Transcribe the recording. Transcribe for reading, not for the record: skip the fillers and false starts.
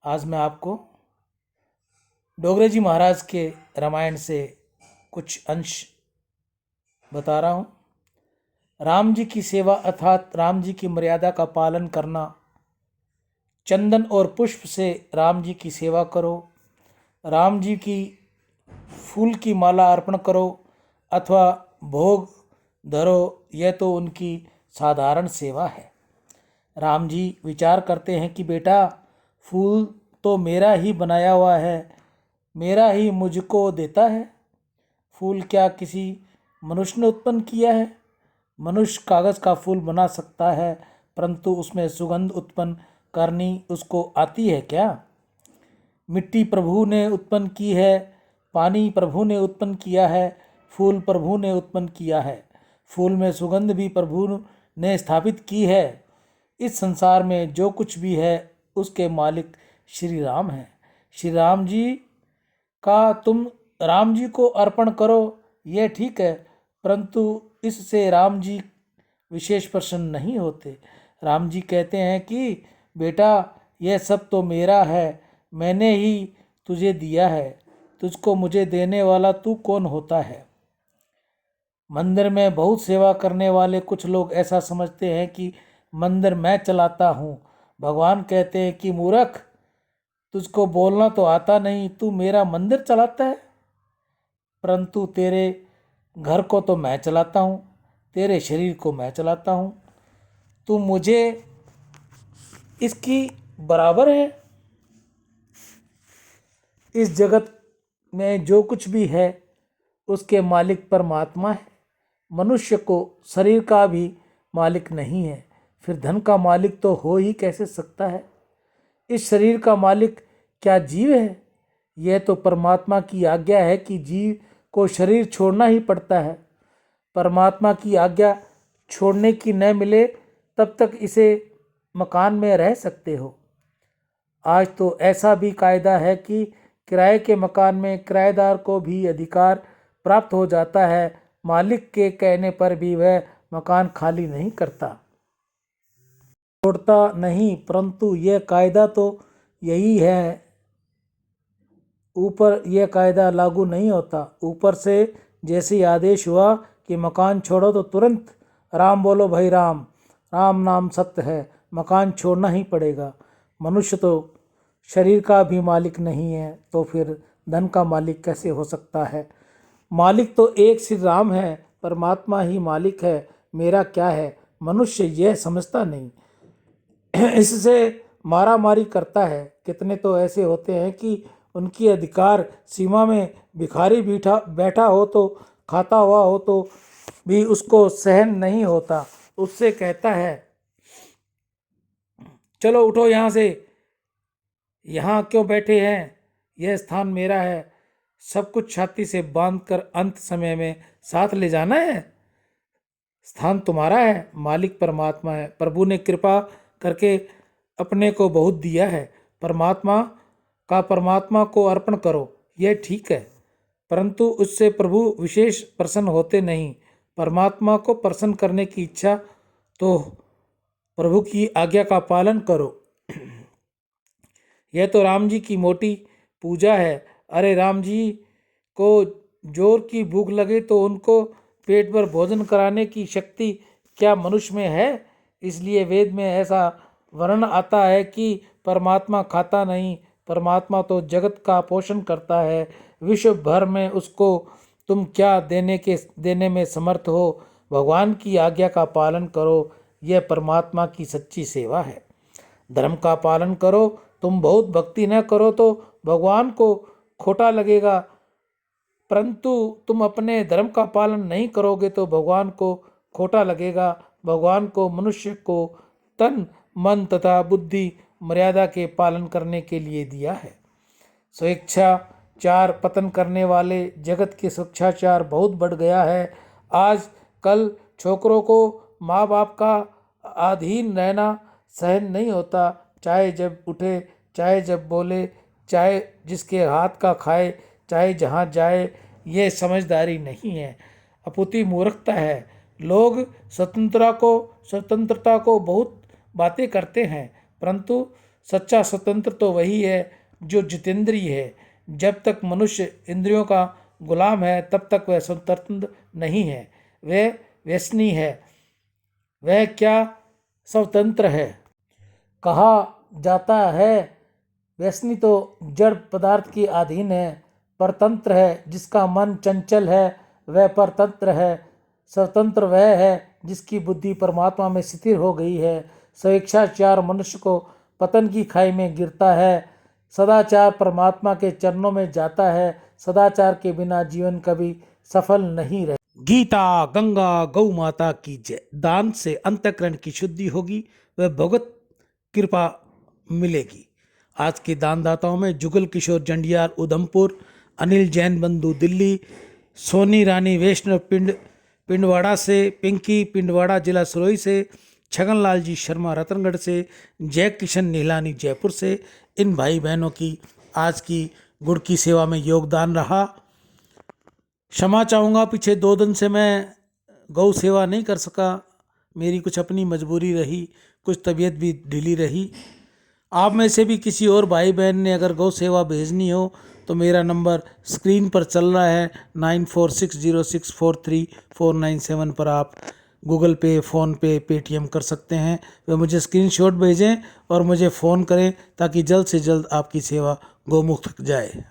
आज मैं आपको डोगरे जी महाराज के रामायण से कुछ अंश बता रहा हूँ। राम जी की सेवा अर्थात राम जी की मर्यादा का पालन करना। चंदन और पुष्प से राम जी की सेवा करो, राम जी की फूल की माला अर्पण करो अथवा भोग धरो, यह तो उनकी साधारण सेवा है। राम जी विचार करते हैं कि बेटा, फूल तो मेरा ही बनाया हुआ है, मेरा ही मुझको देता है। फूल क्या किसी मनुष्य ने उत्पन्न किया है? मनुष्य कागज़ का फूल बना सकता है, परंतु उसमें सुगंध उत्पन्न करनी उसको आती है क्या? मिट्टी प्रभु ने उत्पन्न की है, पानी प्रभु ने उत्पन्न किया है, फूल प्रभु ने उत्पन्न किया है। फूल में सुगंध भी प्रभु ने स्थापित की है। इस संसार में जो कुछ भी है उसके मालिक श्री राम हैं। श्री राम जी का तुम राम जी को अर्पण करो, यह ठीक है, परंतु इससे राम जी विशेष प्रसन्न नहीं होते। राम जी कहते हैं कि बेटा, यह सब तो मेरा है, मैंने ही तुझे दिया है, तुझको मुझे देने वाला तू कौन होता है? मंदिर में बहुत सेवा करने वाले कुछ लोग ऐसा समझते हैं कि मंदिर मैं चलाता हूँ। भगवान कहते हैं कि मूर्ख, तुझको बोलना तो आता नहीं, तू मेरा मंदिर चलाता है। परंतु तेरे घर को तो मैं चलाता हूँ, तेरे शरीर को मैं चलाता हूँ, तू मुझे इसकी बराबर है। इस जगत में जो कुछ भी है उसके मालिक परमात्मा है। मनुष्य को शरीर का भी मालिक नहीं है, फिर धन का मालिक तो हो ही कैसे सकता है? इस शरीर का मालिक क्या जीव है? यह तो परमात्मा की आज्ञा है कि जीव को शरीर छोड़ना ही पड़ता है। परमात्मा की आज्ञा छोड़ने की न मिले तब तक इसे मकान में रह सकते हो। आज तो ऐसा भी कायदा है कि किराए के मकान में किराएदार को भी अधिकार प्राप्त हो जाता है, मालिक के कहने पर भी वह मकान खाली नहीं करता, छोड़ता नहीं। परंतु यह कायदा तो यही है, ऊपर यह कायदा लागू नहीं होता। ऊपर से जैसे ही आदेश हुआ कि मकान छोड़ो तो तुरंत राम बोलो भाई राम, राम नाम सत्य है, मकान छोड़ना ही पड़ेगा। मनुष्य तो शरीर का भी मालिक नहीं है, तो फिर धन का मालिक कैसे हो सकता है? मालिक तो एक श्री राम है, परमात्मा ही मालिक है, मेरा क्या है? मनुष्य यह समझता नहीं, इससे मारा मारी करता है। कितने तो ऐसे होते हैं कि उनकी अधिकार सीमा में भिखारी बैठा हो तो खाता हुआ हो तो भी उसको सहन नहीं होता। उससे कहता है, चलो उठो यहाँ से, यहाँ क्यों बैठे हैं, यह स्थान मेरा है। सब कुछ छाती से बांधकर अंत समय में साथ ले जाना है। स्थान तुम्हारा है, मालिक परमात्मा है। प्रभु ने कृपा करके अपने को बहुत दिया है, परमात्मा को अर्पण करो, यह ठीक है, परंतु उससे प्रभु विशेष प्रसन्न होते नहीं। परमात्मा को प्रसन्न करने की इच्छा तो प्रभु की आज्ञा का पालन करो। यह तो राम जी की मोटी पूजा है। अरे राम जी को जोर की भूख लगे तो उनको पेट भर भोजन कराने की शक्ति क्या मनुष्य में है? इसलिए वेद में ऐसा वर्णन आता है कि परमात्मा खाता नहीं, परमात्मा तो जगत का पोषण करता है। विश्व भर में उसको तुम क्या देने में समर्थ हो? भगवान की आज्ञा का पालन करो, यह परमात्मा की सच्ची सेवा है। धर्म का पालन करो, तुम बहुत भक्ति न करो तो भगवान को खोटा लगेगा, परंतु तुम अपने धर्म का पालन नहीं करोगे तो भगवान को खोटा लगेगा। भगवान को मनुष्य को तन मन तथा बुद्धि मर्यादा के पालन करने के लिए दिया है। स्वेच्छाचार पतन करने वाले जगत के स्वेच्छाचार बहुत बढ़ गया है। आज कल छोकरों को माँ बाप का अधीन रहना सहन नहीं होता, चाहे जब उठे, चाहे जब बोले, चाहे जिसके हाथ का खाए, चाहे जहाँ जाए। ये समझदारी नहीं है, अपूती मूर्खता है। लोग स्वतंत्रता को बहुत बातें करते हैं, परंतु सच्चा स्वतंत्र तो वही है जो जितेंद्रिय है। जब तक मनुष्य इंद्रियों का गुलाम है तब तक वह स्वतंत्र नहीं है, वह व्यसनी है। वह क्या स्वतंत्र है? कहा जाता है व्यसनी तो जड़ पदार्थ की अधीन है, परतंत्र है जिसका मन चंचल है, वह परतंत्र है। स्वतंत्र वह है जिसकी बुद्धि परमात्मा में स्थिर हो गई है। स्वेच्छाचार मनुष्य को पतन की खाई में गिरता है, सदाचार परमात्मा के चरणों में जाता है। सदाचार के बिना जीवन कभी सफल नहीं रहे। गीता गंगा गौ माता की जय। दान से अंतःकरण की शुद्धि होगी, वह भगवत कृपा मिलेगी। आज के दानदाताओं में जुगल किशोर जंडियाल उधमपुर, अनिल जैन बंधु दिल्ली, सोनी रानी वैष्णव पिंडवाड़ा से, पिंकी पिंडवाड़ा जिला सरोही से, छगनलाल जी शर्मा रतनगढ़ से, जय किशन नीलानी जयपुर से। इन भाई बहनों की आज की गुड़ की सेवा में योगदान रहा। क्षमा चाहूँगा, पीछे 2 दिन से मैं गौ सेवा नहीं कर सका, मेरी कुछ अपनी मजबूरी रही, कुछ तबीयत भी ढीली रही। आप में से भी किसी और भाई बहन ने अगर गौ सेवा भेजनी हो तो मेरा नंबर स्क्रीन पर चल रहा है 9460643497 पर आप गूगल पे, फ़ोनपे, पेटीएम कर सकते हैं। वे मुझे स्क्रीनशॉट भेजें और मुझे फ़ोन करें ताकि जल्द से जल्द आपकी सेवा गौमुख तक जाए।